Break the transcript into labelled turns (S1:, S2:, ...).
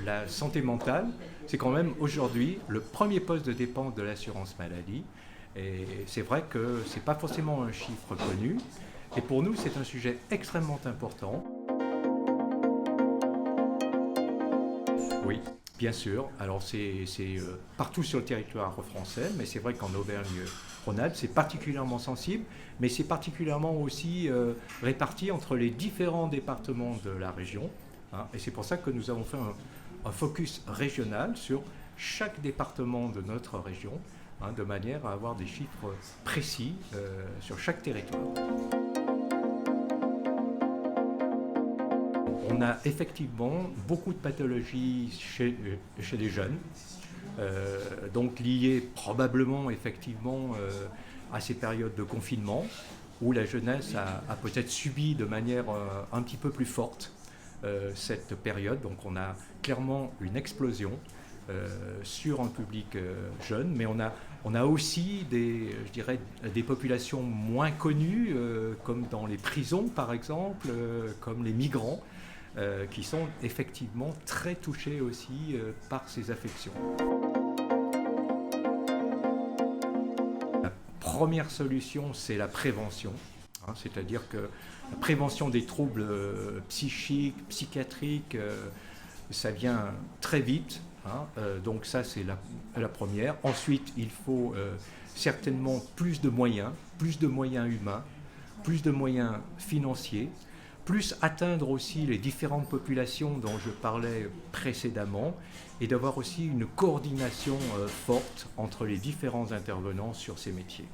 S1: la santé mentale, c'est quand même aujourd'hui le premier poste de dépense de l'assurance maladie. Et c'est vrai que ce n'est pas forcément un chiffre connu. Et pour nous, c'est un sujet extrêmement important. Oui, bien sûr. Alors c'est partout sur le territoire français, mais c'est vrai qu'en Auvergne-Rhône-Alpes, c'est particulièrement sensible, mais c'est particulièrement aussi réparti entre les différents départements de la région. Hein, et c'est pour ça que nous avons fait un focus régional sur chaque département de notre région, hein, de manière à avoir des chiffres précis sur chaque territoire. On a effectivement beaucoup de pathologies chez les jeunes, donc liées probablement effectivement à ces périodes de confinement où la jeunesse a peut-être subi de manière un petit peu plus forte cette période. Donc on a clairement une explosion sur un public jeune, mais on a aussi je dirais, des populations moins connues, comme dans les prisons par exemple, comme les migrants, qui sont effectivement très touchés aussi par ces affections. La première solution, c'est la prévention, hein, c'est-à-dire que la prévention des troubles psychiques, psychiatriques, ça vient très vite, hein, donc ça c'est la première. Ensuite, il faut certainement plus de moyens humains, plus de moyens financiers, plus atteindre aussi les différentes populations dont je parlais précédemment, et d'avoir aussi une coordination forte entre les différents intervenants sur ces métiers.